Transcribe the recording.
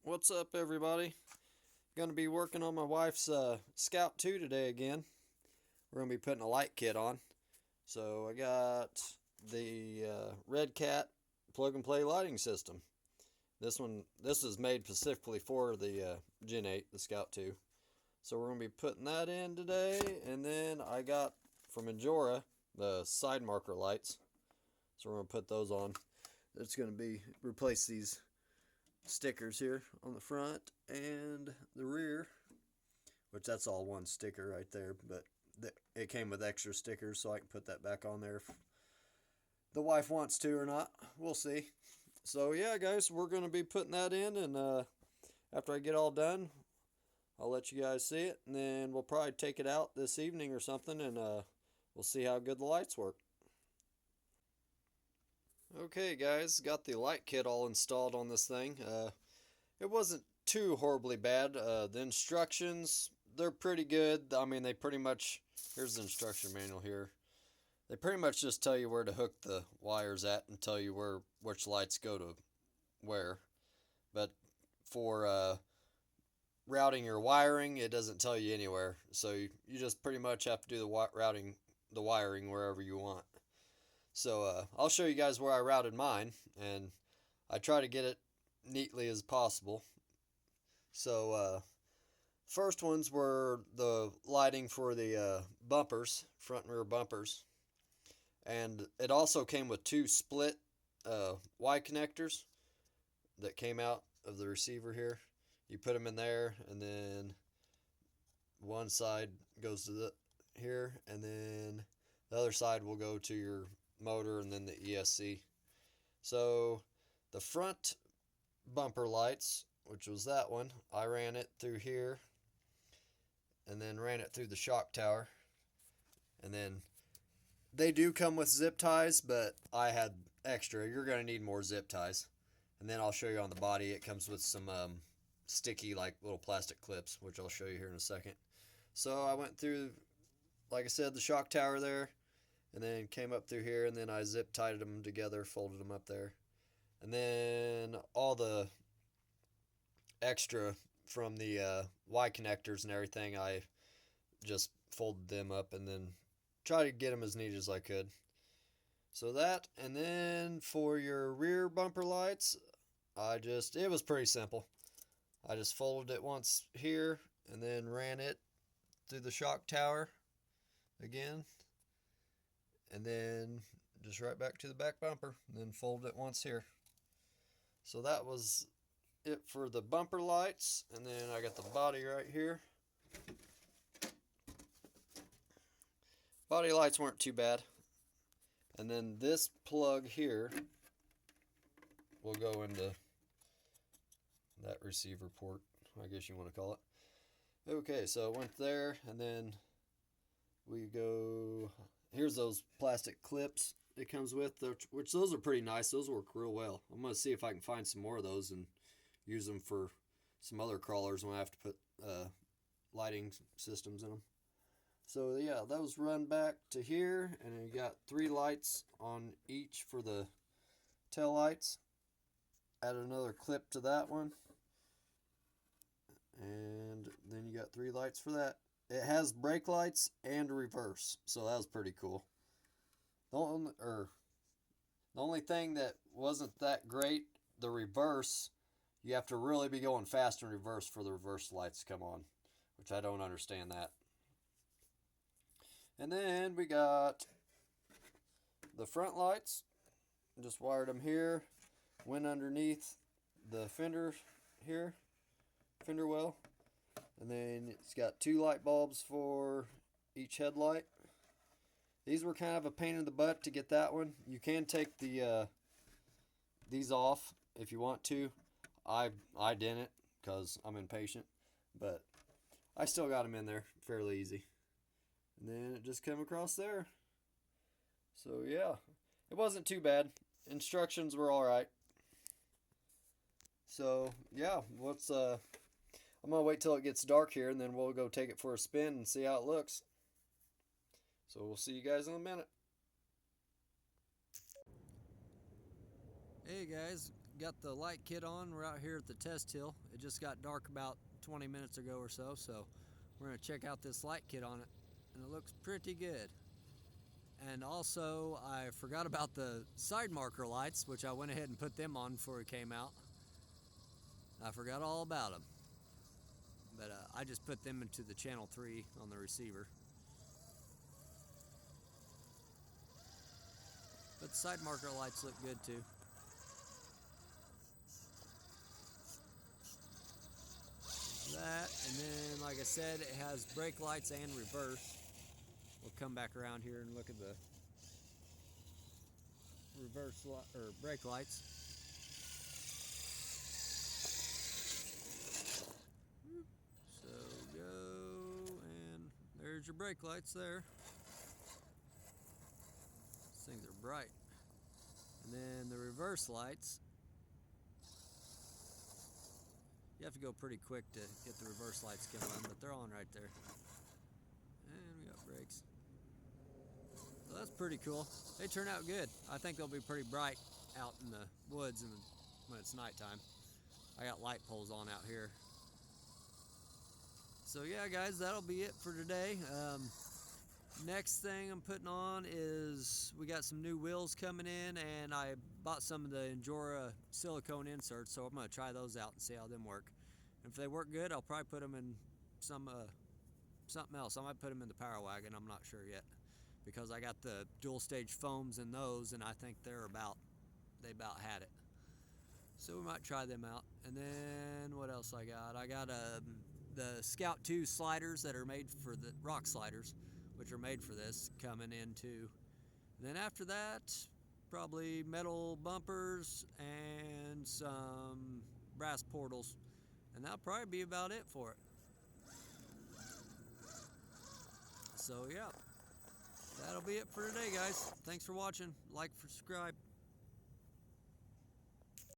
What's up, everybody? Going to be working on my wife's Scout 2 today again. We're going to be putting a light kit on. So I got the Redcat plug and play lighting system. This is made specifically for the Gen 8, the Scout 2. So we're going to be putting that in today. And then I got from Majora the side marker lights. So we're going to put those on. It's going to be replace these stickers here on the front and the rear, which that's all one sticker right there, but it came with extra stickers, so I can put that back on there if the wife wants to or not. We'll see. So yeah, guys, we're going to be putting that in, and after I get all done, I'll let you guys see it, and then we'll probably take it out this evening or something, and we'll see how good the lights work. Okay, guys, got the light kit all installed on this thing. It wasn't too horribly bad. The instructions, they're pretty good. I mean, they pretty much, here's the instruction manual here. They pretty much just tell you where to hook the wires at and tell you which lights go to where. But for routing your wiring, it doesn't tell you anywhere. So you just pretty much have to do the wiring wherever you want. So I'll show you guys where I routed mine, and I try to get it neatly as possible. So first ones were the lighting for the bumpers, front and rear bumpers, and it also came with two split Y connectors that came out of the receiver here. You put them in there, and then one side goes to here, and then the other side will go to your motor and then the ESC. So the front bumper lights, which was that one, I ran it through here and then ran it through the shock tower. And then they do come with zip ties, but I had extra. You're going to need more zip ties. And then I'll show you on the body, it comes with some sticky, like little plastic clips, which I'll show you here in a second. So I went through, like I said, the shock tower there, and then came up through here, and then I zip tied them together, folded them up there. And then all the extra from the Y connectors and everything, I just folded them up and then try to get them as neat as I could. So that, and then for your rear bumper lights, it was pretty simple. I just folded it once here and then ran it through the shock tower again, and then just right back to the back bumper, and then fold it once here. So that was it for the bumper lights, and then I got the body right here. Body lights weren't too bad. And then this plug here will go into that receiver port, I guess you want to call it. Okay, so it went there, and then we go, here's those plastic clips it comes with, which those are pretty nice. Those work real well. I'm going to see if I can find some more of those and use them for some other crawlers when I have to put lighting systems in them. So yeah, those run back to here, and you got 3 lights on each for the tail lights. Add another clip to that one, and then you got 3 lights for that. It has brake lights and reverse, so that was pretty cool. The only thing that wasn't that great, the reverse, you have to really be going fast in reverse for the reverse lights to come on, which I don't understand that. And then we got the front lights. Just wired them here, went underneath the fender here, fender well. And then it's got 2 light bulbs for each headlight. These were kind of a pain in the butt to get that one. You can take these off if you want to. I didn't because I'm impatient, but I still got them in there fairly easy. And then it just came across there. So yeah, it wasn't too bad. Instructions were alright. So yeah, I'm gonna wait till it gets dark here, and then we'll go take it for a spin and see how it looks. So we'll see you guys in a minute. Hey guys, got the light kit on. We're out here at the test hill. It just got dark about 20 minutes ago or so, so we're going to check out this light kit on it, and it looks pretty good. And also, I forgot about the side marker lights, which I went ahead and put them on before we came out. I forgot all about them, but I just put them into the channel 3 on the receiver. But the side marker lights look good too. That, and then like I said, it has brake lights and reverse. We'll come back around here and look at the reverse or brake lights. So go, and there's your brake lights there. These things are bright. And then the reverse lights, you have to go pretty quick to get the reverse lights going on, but they're on right there. And we got brakes. So that's pretty cool. They turn out good. I think they'll be pretty bright out in the woods when it's nighttime. I got light poles on out here. So yeah, guys, that'll be it for today. Next thing I'm putting on is we got some new wheels coming in, and I bought some of the Endura silicone inserts, so I'm going to try those out and see how them work. And if they work good, I'll probably put them in something else. I might put them in the Power Wagon. I'm not sure yet, because I got the dual stage foams in those, and I think they about had it. So we might try them out. And then what else I got? I got the Scout 2 sliders that are made for the rock sliders, which are made for this, coming in too. And then after that, probably metal bumpers and some brass portals, and that'll probably be about it for it. So yeah, that'll be it for today, guys. Thanks for watching. Like, subscribe.